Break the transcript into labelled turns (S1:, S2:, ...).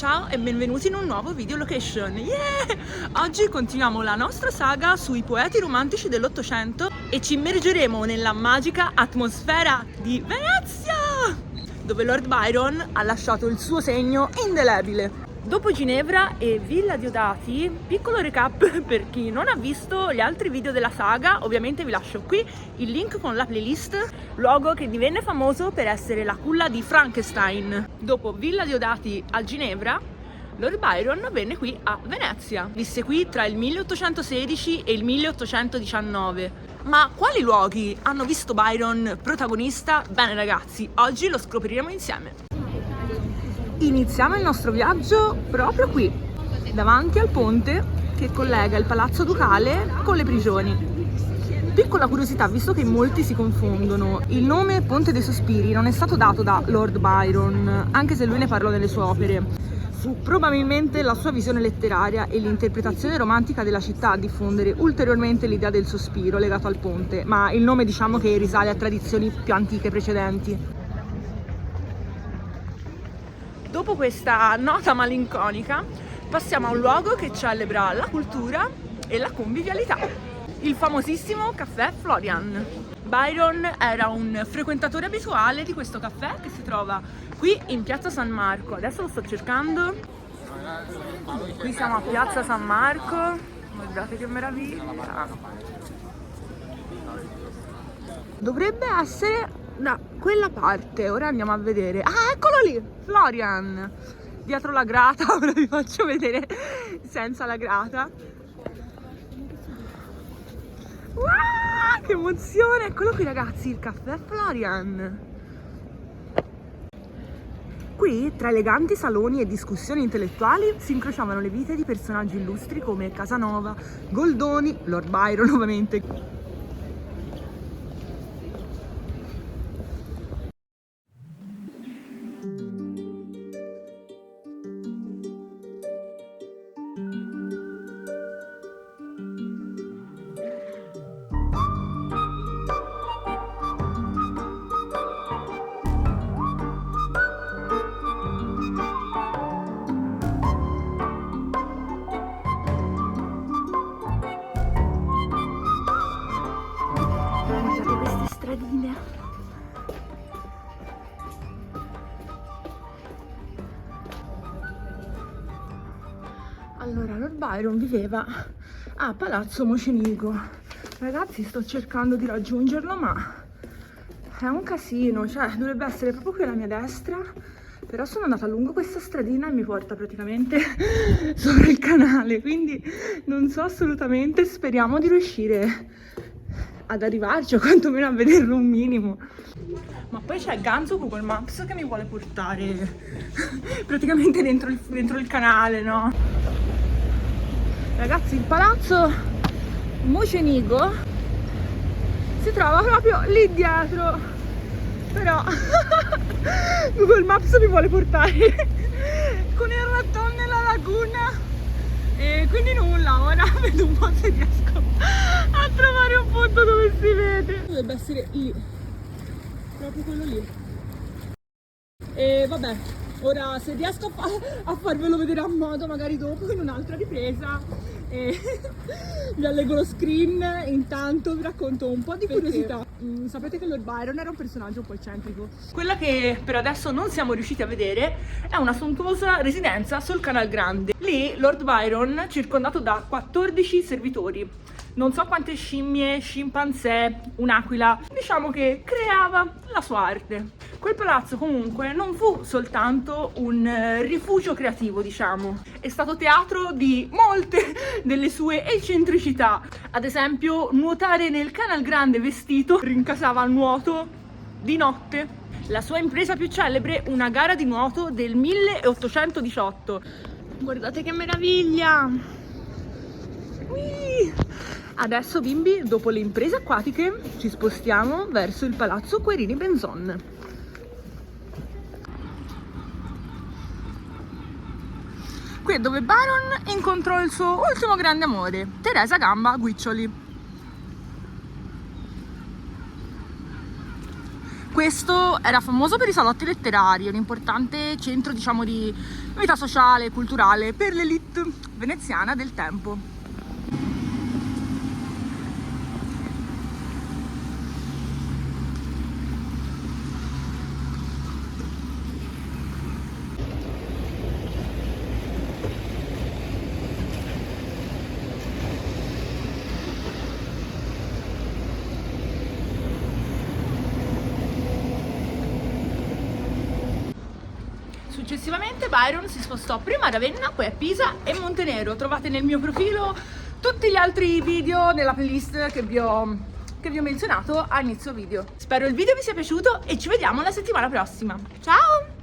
S1: Ciao e benvenuti in un nuovo video location. Oggi continuiamo la nostra saga sui poeti romantici dell'Ottocento e ci immergeremo nella magica atmosfera di Venezia, dove Lord Byron ha lasciato il suo segno indelebile. Dopo Ginevra e Villa Diodati, piccolo recap per chi non ha visto gli altri video della saga, ovviamente vi lascio qui il link con la playlist, luogo che divenne famoso per essere la culla di Frankenstein. Dopo Villa Diodati a Ginevra, Lord Byron venne qui a Venezia. Visse qui tra il 1816 e il 1819. Ma quali luoghi hanno visto Byron protagonista? Bene ragazzi, oggi lo scopriremo insieme. Iniziamo il nostro viaggio proprio qui, davanti al ponte che collega il Palazzo Ducale con le prigioni. Piccola curiosità, visto che molti si confondono, il nome Ponte dei Sospiri non è stato dato da Lord Byron, anche se lui ne parlò nelle sue opere. Fu probabilmente la sua visione letteraria e l'interpretazione romantica della città a diffondere ulteriormente l'idea del sospiro legato al ponte, ma il nome diciamo che risale a tradizioni più antiche precedenti. Dopo questa nota malinconica, passiamo a un luogo che celebra la cultura e la convivialità, il famosissimo caffè Florian. Byron era un frequentatore abituale di questo caffè che si trova qui in Piazza San Marco. Adesso lo sto cercando. Qui siamo a Piazza San Marco. Guardate che meraviglia. Dovrebbe essere da quella parte, ora andiamo a vedere. Ah, eccolo lì, Florian, dietro la grata. Ora vi faccio vedere senza la grata. Wow, che emozione, eccolo qui ragazzi, il caffè Florian. Qui, tra eleganti saloni e discussioni intellettuali, si incrociavano le vite di personaggi illustri come Casanova, Goldoni, Lord Byron ovviamente. Allora, Lord Byron viveva a Palazzo Mocenigo. Ragazzi, sto cercando di raggiungerlo, ma è un casino, cioè dovrebbe essere proprio qui alla mia destra, però sono andata lungo questa stradina e mi porta praticamente sopra il canale, quindi non so assolutamente, speriamo di riuscire ad arrivarci o quantomeno a vederlo un minimo. Ma poi c'è Ganzo Google Maps che mi vuole portare praticamente dentro il canale, no? Ragazzi, il palazzo Mocenigo si trova proprio lì dietro, però Google Maps mi vuole portare con il ratone nella laguna e quindi nulla, ora vedo un po' se riesco a trovare un punto dove si vede. Dovrebbe essere lì, proprio quello lì. E vabbè, ora se riesco a farvelo vedere a modo, magari dopo in un'altra ripresa, vi allego lo screen. Intanto vi racconto un po' di curiosità. Sapete che Lord Byron era un personaggio un po' eccentrico. Quella che per adesso non siamo riusciti a vedere è una sontuosa residenza sul Canal Grande. Lì Lord Byron, circondato da 14 servitori, non so quante scimmie, scimpanzé, un'aquila, diciamo che creava la sua arte. Quel palazzo comunque non fu soltanto un rifugio creativo, diciamo, è stato teatro di molte delle sue eccentricità. Ad esempio, nuotare nel Canal Grande vestito rincasava al nuoto di notte. La sua impresa più celebre, una gara di nuoto del 1818. Guardate che meraviglia! Adesso bimbi, dopo le imprese acquatiche, ci spostiamo verso il palazzo Querini Benzon. Qui è dove Byron incontrò il suo ultimo grande amore, Teresa Gamba Guiccioli. questo era famoso per i salotti letterari, un importante centro, diciamo, di vita sociale e culturale per l'elite veneziana del tempo. Successivamente Byron si spostò prima a Ravenna, poi a Pisa e Montenero. Trovate nel mio profilo tutti gli altri video nella playlist che vi ho menzionato a inizio video. Spero il video vi sia piaciuto e ci vediamo la settimana prossima. Ciao!